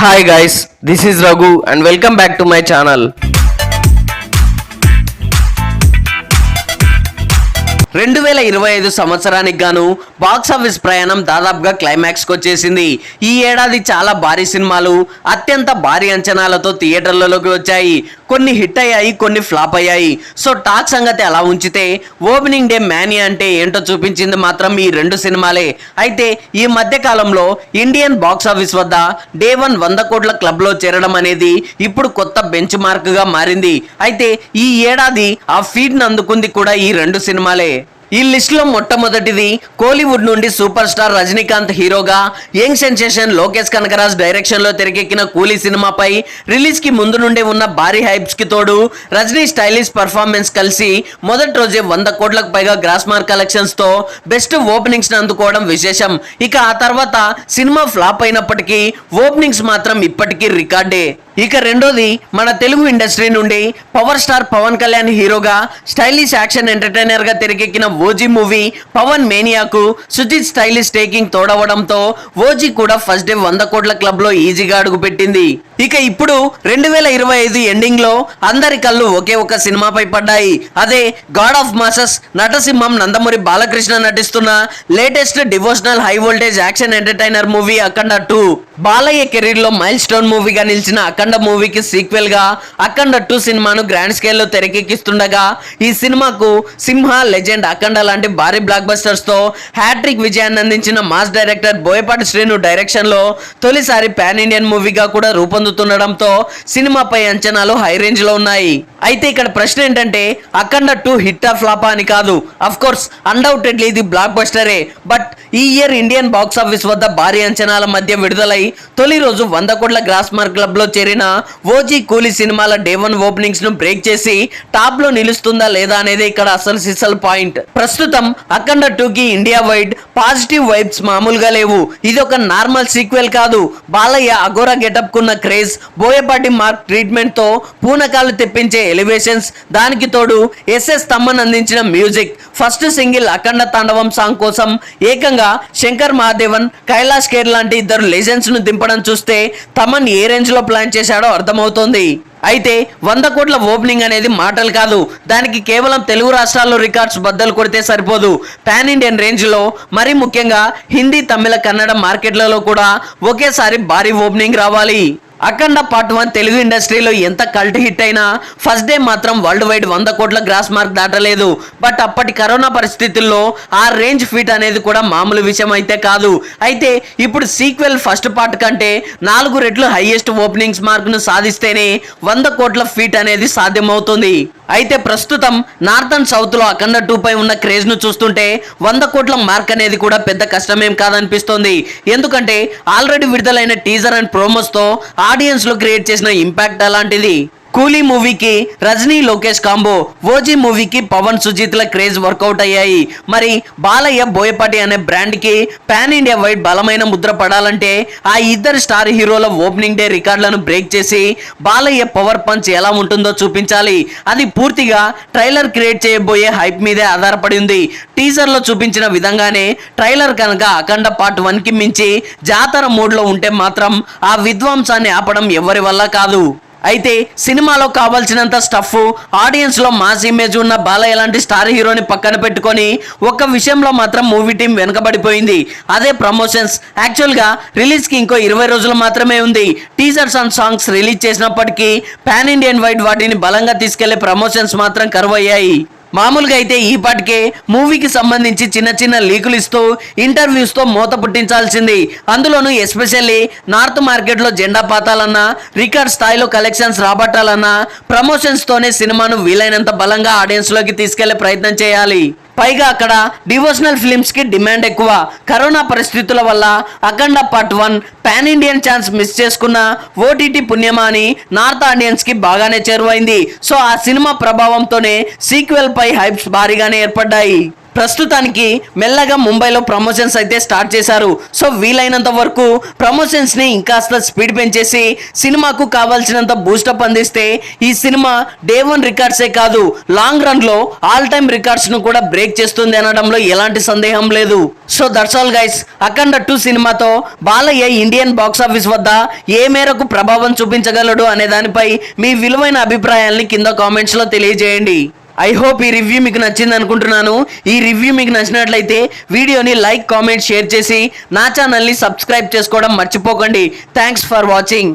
Hi guys, this is Raghu and welcome back to my channel. 2025 సంవత్సరానికి గాను box office ప్రయాణం దాదాపుగా క్లైమాక్స్కి వచ్చేసింది. ఈ ఏడాది చాలా భారీ సినిమాలు అత్యంత భారీ అంచనాలతో థియేటర్లలోకి వచ్చాయి. కొన్ని హిట్ అయ్యాయి, కొన్ని ఫ్లాప్ అయ్యాయి. సో టాక్ సంగతి అలా ఉంచితే ఓపెనింగ్ డే మ్యానియా అంటే ఏంటో చూపించింది మాత్రం ఈ రెండు సినిమాలే. అయితే ఈ మధ్య కాలంలో ఇండియన్ బాక్స్ ఆఫీస్ వద్ద డే 100 కోట్ల క్లబ్లో చేరడం అనేది ఇప్పుడు కొత్త బెంచ్ మార్క్గా మారింది. అయితే ఈ ఏడాది ఆ ఫీట్ను అందుకుంది కూడా ఈ రెండు సినిమాలే. ఈ లిస్ట్ లో మొట్టమొదటిది కోలీవుడ్ నుండి సూపర్ స్టార్ రజనీకాంత్ హీరోగా young sensation Lokesh Kanagaraj direction లో తెరకెక్కిన కూలీ సినిమాపై రిలీజ్ కి ముందు నుండే ఉన్న భారీ హైప్స్ కి తోడు రజనీ స్టైలిష్ పర్ఫార్మెన్స్ కలిసి మొదటి రోజే 100 కోట్లకు పైగా గ్రాస్ మార్క్ కలెక్షన్స్ తో బెస్ట్ ఓపెనింగ్స్ ని అందుకోవడం విశేషం. ఇక ఆ తర్వాత సినిమా ఫ్లాప్ అయినప్పటికీ ఓపెనింగ్స్ మాత్రం ఇప్పటికీ రికార్డే. ఇక రెండోది మన తెలుగు ఇండస్ట్రీ నుండి పవర్ స్టార్ పవన్ కళ్యాణ్ హీరోగా స్టైలిష్ యాక్షన్ ఎంటర్టైనర్ గా తెరకెక్కిన ఓజీ మూవీ పవన్ మేనియాకు సుజిత్ స్టైలిష్ టేకింగ్ తోడవడంతో ఓజీ కూడా ఫస్ట్ డే 100 కోట్ల క్లబ్ లో ఈజీగా అడుగుపెట్టింది. ఇక ఇప్పుడు 2025 ఎండింగ్ లో అందరి కళ్ళు ఒకే ఒక సినిమాపై పడ్డాయి. అదే గాడ్ ఆఫ్ మాసెస్ నటసింహం నందమూరి బాలకృష్ణ నటిస్తున్న latest devotional high voltage action entertainer movie Akhanda 2. Balayya career లో మైల్ స్టోన్ మూవీగా నిలిచిన అఖండ మూవీకి సీక్వెల్ గా అఖండ 2 సినిమాను గ్రాండ్ స్కేల్ లో తెరకెక్కిస్తుండగా ఈ సినిమాకు సింహ, లెజెండ్, అఖండ లాంటి భారీ బ్లాక్ బస్టర్స్ తో హ్యాట్రిక్ విజయాన్ని అందించిన mass director Boyapati Srinu direction లో తొలిసారి పాన్ ఇండియన్ మూవీగా కూడా రూపొందుతుండడంతో సినిమాపై అంచనాలు హై రేంజ్ లో ఉన్నాయి. అయితే ఇక్కడ ప్రశ్న ఏంటంటే అఖండ 2 హిట్ ఆ ఫ్లాపా అని కాదు. అఫ్ కోర్స్ అన్డౌటెడ్లీ ఇది బ్లాక్ బస్టరే. బట్ ఈ ఇయర్ ఇండియన్ బాక్స్ ఆఫీస్ వద్ద భారీ అంచనాల మధ్య విడుదలై తొలి రోజు 100 కోట్ల గ్రాస్ మార్క్ క్లబ్ లో చేరిన ఓజీ కూలీ సినిమాల డే 1 ఓపెనింగ్స్ ను బ్రేక్ చేసి టాప్ లో నిలుస్తుందా లేదా అనేది ఇక్కడ అసలు సిసల్ పాయింట్. ప్రస్తుతం అఖండ 2 కి ఇండియా వైడ్ పాజిటివ్ వైబ్స్ మామూలుగా లేవు. ఇది ఒక నార్మల్ సీక్వెల్ కాదు. బాలయ్య అఘోరా గెటప్ కున్న క్రేజ్, బోయపాటి మార్క్ ట్రీట్మెంట్ తో పూనకాలు తెప్పించే ఎలివేషన్స్, దానికి తోడు ఎస్ఎస్ తమ్మన్ అందించిన మ్యూజిక్. ఫస్ట్ సింగిల్ అఖండ తాండవం సాంగ్ కోసం ఏకంగా శంకర్ మహాదేవన్, కైలాష్ ఖేర్ లాంటి ఇద్దరు లెజెండ్స్ ను దింపడం చూస్తే తమన్ ఏ రేంజ్ లో ప్లాన్ చేశాడో అర్థమవుతోంది. అయితే 100 కోట్ల ఓపెనింగ్ అనేది మాటలు కాదు. దానికి కేవలం తెలుగు రాష్ట్రాల్లో రికార్డ్స్ బద్దలు కొడితే సరిపోదు. పాన్ ఇండియన్ రేంజ్ లో, మరీ ముఖ్యంగా హిందీ, తమిళ, కన్నడ మార్కెట్లలో కూడా ఒకేసారి భారీ ఓపెనింగ్ రావాలి. అఖండ పార్ట్ 1 తెలుగు ఇండస్ట్రీలో ఎంత కల్ట్ హిట్ అయినా ఫస్ట్ డే మాత్రం వరల్డ్ వైడ్ 100 కోట్ల గ్రాస్ మార్క్ దాటలేదు. బట్ అప్పటి కరోనా పరిస్థితుల్లో ఆ రేంజ్ ఫీట్ అనేది కూడా మామూలు విషయం అయితే కాదు. అయితే ఇప్పుడు సీక్వెల్ ఫస్ట్ పార్ట్ కంటే 4 రెట్లు హైయెస్ట్ ఓపెనింగ్స్ మార్క్ ను సాధిస్తేనే 100 కోట్ల ఫీట్ అనేది సాధ్యమవుతుంది. అయితే ప్రస్తుతం నార్త్ అండ్ సౌత్ లో అఖండ 2 పై ఉన్న క్రేజ్ ను చూస్తుంటే 100 కోట్ల మార్క్ అనేది కూడా పెద్ద కష్టమేం కాదనిపిస్తోంది. ఎందుకంటే ఆల్రెడీ విడుదలైన టీజర్ అండ్ ప్రోమోస్ తో ఆడియన్స్ లో క్రియేట్ చేసిన ఇంపాక్ట్ అలాంటిది. కూలీ మూవీకి రజనీ లోకేష్ కాంబో, ఓజీ మూవీకి పవన్ సుజిత్ల క్రేజ్ వర్కౌట్ అయ్యాయి. మరి బాలయ్య బోయపాటి అనే బ్రాండ్ కి పాన్ ఇండియా వైడ్ బలమైన ముద్ర పడాలంటే ఆ ఇద్దరు స్టార్ హీరోల ఓపెనింగ్ డే రికార్డులను బ్రేక్ చేసి బాలయ్య పవర్ పంచ్ ఎలా ఉంటుందో చూపించాలి. అది పూర్తిగా ట్రైలర్ క్రియేట్ చేయబోయే హైప్ మీదే ఆధారపడి ఉంది. టీజర్ లో చూపించిన విధంగానే ట్రైలర్ కనుక అఖండ పార్ట్ 1 కి మించి జాతర మూడ్ లో ఉంటే మాత్రం ఆ విధ్వంసాన్ని ఆపడం ఎవరి వల్ల కాదు. అయితే సినిమాలో కావాల్సినంత స్టఫ్, ఆడియన్స్ లో మాస్ ఇమేజ్ ఉన్న బాలయ్య లాంటి స్టార్ హీరోని పక్కన పెట్టుకొని ఒక్క విషయంలో మాత్రం మూవీ టీం వెనకబడిపోయింది. అదే ప్రమోషన్స్. యాక్చువల్ గా రిలీజ్ కి ఇంకో 20 రోజులు మాత్రమే ఉంది. టీజర్స్ అండ్ సాంగ్స్ రిలీజ్ చేసినప్పటికీ పాన్ ఇండియన్ వైడ్ వాటిని బలంగా తీసుకెళ్లే ప్రమోషన్స్ మాత్రం కరువయ్యాయి. మామూలుగా అయితే ఈ పాటికే మూవీకి సంబంధించి చిన్న చిన్న లీకులు ఇస్తూ ఇంటర్వ్యూస్ తో మూత పుట్టించాల్సింది. అందులోనూ ఎస్పెషల్లీ నార్త్ మార్కెట్ లో జెండా పాతాలన్నా, రికార్డ్ స్థాయిలో కలెక్షన్స్ రాబట్టాలన్నా ప్రమోషన్స్ తోనే సినిమాను వీలైనంత బలంగా ఆడియన్స్ లోకి తీసుకెళ్లే ప్రయత్నం చేయాలి. పైగా అక్కడ డివోషనల్ ఫిలిమ్స్ కి డిమాండ్ ఎక్కువ. కరోనా పరిస్థితుల వల్ల Akhanda part 1 pan Indian chance miss చేసుకున్న ఓటీటీ పుణ్యమా అని నార్త్ ఆడియన్స్ కి బాగానే చేరువైంది. సో ఆ సినిమా ప్రభావంతోనే సీక్వెల్ పై హైప్స్ భారీగానే ఏర్పడ్డాయి. ప్రస్తుతానికి మెల్లగా ముంబైలో ప్రమోషన్స్ అయితే స్టార్ట్ చేశారు. సో వీలైనంత వరకు ప్రమోషన్స్ ని ఇంకాస్త స్పీడ్ పెంచేసి సినిమాకు కావాల్సినంత బూస్టప్ అందిస్తే ఈ సినిమా డే 1 రికార్డ్సే కాదు, లాంగ్ రన్ లో ఆల్ టైమ్ రికార్డ్స్ ను కూడా బ్రేక్ చేస్తుంది అనడంలో ఎలాంటి సందేహం లేదు. సో దట్స్ ఆల్ గైస్, అఖండ 2 సినిమాతో బాలయ్య ఇండియన్ బాక్స్ ఆఫీస్ వద్ద ఏ మేరకు ప్రభావం చూపించగలడు అనే దానిపై మీ విలువైన అభిప్రాయాల్ని కింద కామెంట్స్ లో తెలియజేయండి. ఐ హోప్ ఈ రివ్యూ మీకు నచ్చింది అనుకుంటున్నాను. ఈ రివ్యూ మీకు నచ్చినట్లయితే వీడియోని లైక్, కామెంట్, షేర్ చేసి నా ఛానల్ని సబ్స్క్రైబ్ చేసుకోవడం మర్చిపోకండి. Thanks for watching.